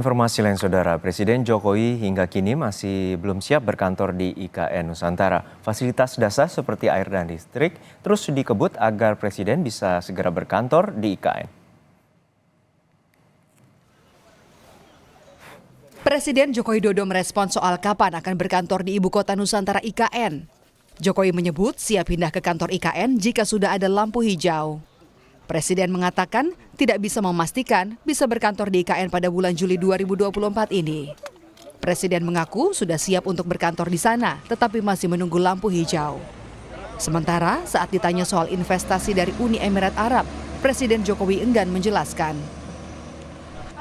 Informasi lain saudara, Presiden Jokowi hingga kini masih belum siap berkantor di IKN Nusantara. Fasilitas dasar seperti air dan listrik terus dikebut agar Presiden bisa segera berkantor di IKN. Presiden Joko Widodo merespons soal kapan akan berkantor di Ibu Kota Nusantara IKN. Jokowi menyebut siap pindah ke kantor IKN jika sudah ada lampu hijau. Presiden mengatakan tidak bisa memastikan bisa berkantor di IKN pada bulan Juli 2024 ini. Presiden mengaku sudah siap untuk berkantor di sana, tetapi masih menunggu lampu hijau. Sementara saat ditanya soal investasi dari Uni Emirat Arab, Presiden Jokowi enggan menjelaskan.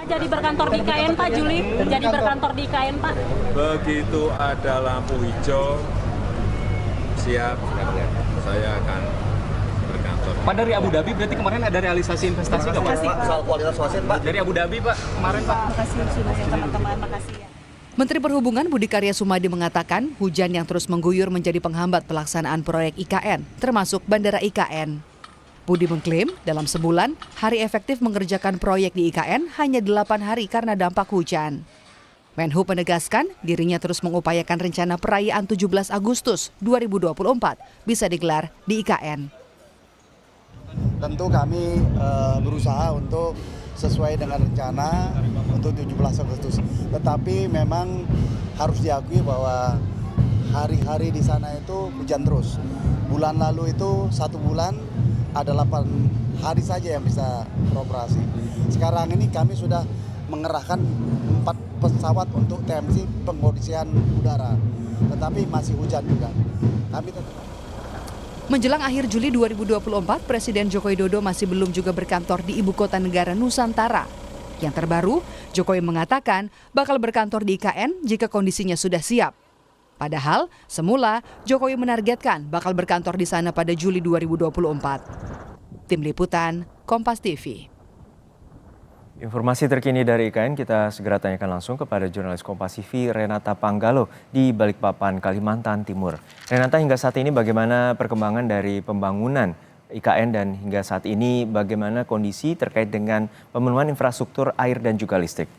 Jadi berkantor di IKN Pak Juli, jadi berkantor di IKN Pak. Begitu ada lampu hijau, siap, saya akan berkantor. Pak, dari Abu Dhabi berarti kemarin ada realisasi investasi nggak Pak? Soal kualitas wasit Pak. Dari Abu Dhabi Pak, kemarin Pak. Makasih sudah ya teman-teman, makasih ya. Menteri Perhubungan Budi Karya Sumadi mengatakan hujan yang terus mengguyur menjadi penghambat pelaksanaan proyek IKN, termasuk Bandara IKN. Budi mengklaim dalam sebulan, hari efektif mengerjakan proyek di IKN hanya 8 hari karena dampak hujan. Menhub menegaskan dirinya terus mengupayakan rencana perayaan 17 Agustus 2024 bisa digelar di IKN. Tentu kami berusaha untuk sesuai dengan rencana untuk 17 Agustus. Tetapi memang harus diakui bahwa hari-hari di sana itu hujan terus. Bulan lalu itu 1 bulan ada 8 hari saja yang bisa beroperasi. Sekarang ini kami sudah mengerahkan 4 pesawat untuk TMC pengkondisian udara. Tetapi masih hujan juga. Kami Menjelang akhir Juli 2024, Presiden Joko Widodo masih belum juga berkantor di Ibu Kota Negara Nusantara. Yang terbaru, Jokowi mengatakan bakal berkantor di IKN jika kondisinya sudah siap. Padahal, semula Jokowi menargetkan bakal berkantor di sana pada Juli 2024. Tim Liputan, Kompas TV. Informasi terkini dari IKN kita segera tanyakan langsung kepada jurnalis Kompas TV Renata Panggalo di Balikpapan, Kalimantan Timur. Renata, hingga saat ini bagaimana perkembangan dari pembangunan IKN dan hingga saat ini bagaimana kondisi terkait dengan pemenuhan infrastruktur air dan juga listrik?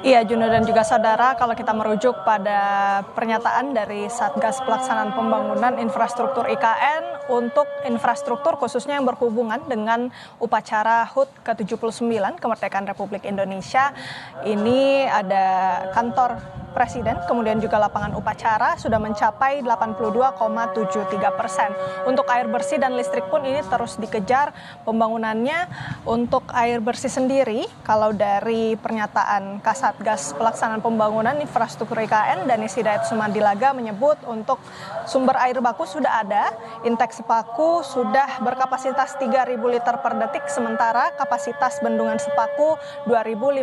Iya, Juno dan juga saudara, kalau kita merujuk pada pernyataan dari Satgas Pelaksanaan Pembangunan Infrastruktur IKN untuk infrastruktur khususnya yang berhubungan dengan upacara HUT ke-79 Kemerdekaan Republik Indonesia, ini ada kantor Presiden, kemudian juga lapangan upacara sudah mencapai 82,73%. Untuk air bersih dan listrik pun ini terus dikejar pembangunannya. Untuk air bersih sendiri, kalau dari pernyataan Kasatgas Pelaksanaan Pembangunan Infrastruktur IKN, Danis Hidayat Sumandilaga menyebut untuk sumber air baku sudah ada, intake Sepaku sudah berkapasitas 3.000 liter per detik, sementara kapasitas bendungan Sepaku 2.500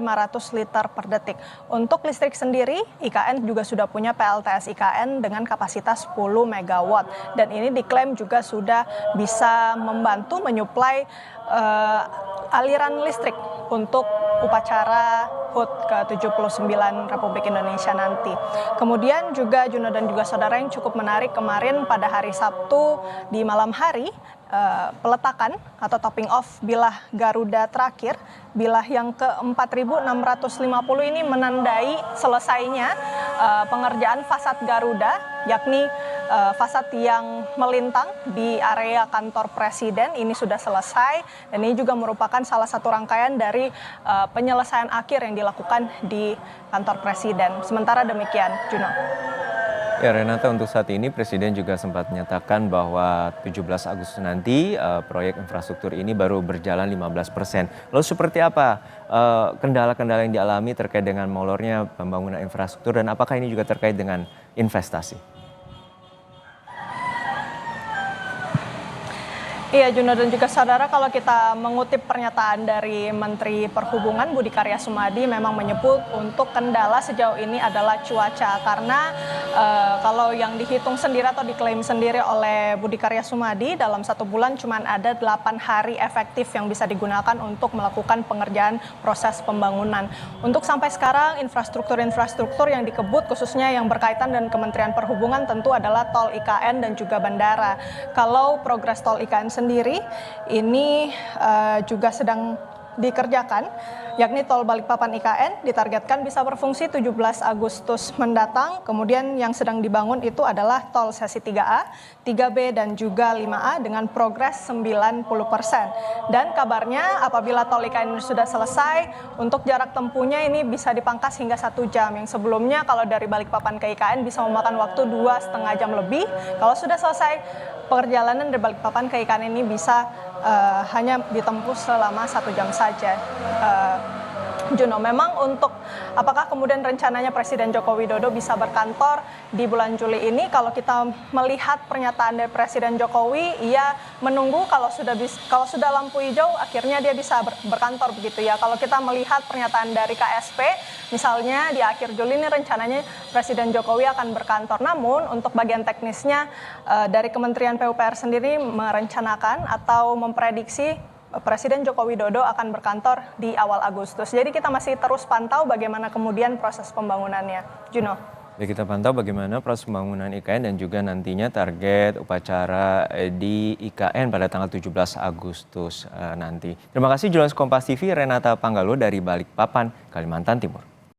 liter per detik. Untuk listrik sendiri, IKN juga sudah punya PLTS IKN dengan kapasitas 10 MW dan ini diklaim juga sudah bisa membantu menyuplai aliran listrik untuk upacara HUT ke-79 Republik Indonesia nanti. Kemudian juga Juno dan juga saudara yang cukup menarik kemarin pada hari Sabtu di malam hari, peletakan atau topping off bilah Garuda terakhir, bilah yang ke-4650 ini menandai selesainya pengerjaan fasad Garuda, yakni fasad yang melintang di area kantor Presiden ini sudah selesai dan ini juga merupakan salah satu rangkaian dari penyelesaian akhir yang dilakukan di kantor Presiden. Sementara demikian, Juno. Ya Renata, untuk saat ini Presiden juga sempat menyatakan bahwa 17 Agustus nanti proyek infrastruktur ini baru berjalan 15%. Lalu seperti apa kendala-kendala yang dialami terkait dengan molornya pembangunan infrastruktur dan apakah ini juga terkait dengan investasi? Iya, Juno dan juga saudara, kalau kita mengutip pernyataan dari Menteri Perhubungan Budi Karya Sumadi memang menyebut untuk kendala sejauh ini adalah cuaca karena kalau yang dihitung sendiri atau diklaim sendiri oleh Budi Karya Sumadi dalam 1 bulan cuma ada 8 hari efektif yang bisa digunakan untuk melakukan pengerjaan proses pembangunan. Untuk sampai sekarang infrastruktur yang dikebut khususnya yang berkaitan dengan Kementerian Perhubungan tentu adalah tol IKN dan juga bandara. Kalau progres tol IKN sendiri ini juga sedang dikerjakan, yakni tol Balikpapan IKN ditargetkan bisa berfungsi 17 Agustus mendatang. Kemudian yang sedang dibangun itu adalah tol sesi 3A, 3B dan juga 5A dengan progres 90%. Dan kabarnya apabila tol IKN sudah selesai, untuk jarak tempuhnya ini bisa dipangkas hingga 1 jam. Yang sebelumnya kalau dari Balikpapan ke IKN bisa memakan waktu 2,5 jam lebih. Kalau sudah selesai, perjalanan dari Balikpapan ke IKN ini bisa hanya ditempuh selama 1 jam saja. Juno, memang untuk apakah kemudian rencananya Presiden Joko Widodo bisa berkantor di bulan Juli ini, kalau kita melihat pernyataan dari Presiden Jokowi, ia menunggu kalau sudah lampu hijau akhirnya dia bisa berkantor begitu ya. Kalau kita melihat pernyataan dari KSP, misalnya di akhir Juli ini rencananya Presiden Jokowi akan berkantor. Namun untuk bagian teknisnya dari Kementerian PUPR sendiri merencanakan atau memprediksi Presiden Joko Widodo akan berkantor di awal Agustus. Jadi kita masih terus pantau bagaimana kemudian proses pembangunannya. Juno. Jadi kita pantau bagaimana proses pembangunan IKN dan juga nantinya target upacara di IKN pada tanggal 17 Agustus nanti. Terima kasih jurnalis Kompas TV Renata Panggalo dari Balikpapan, Kalimantan Timur.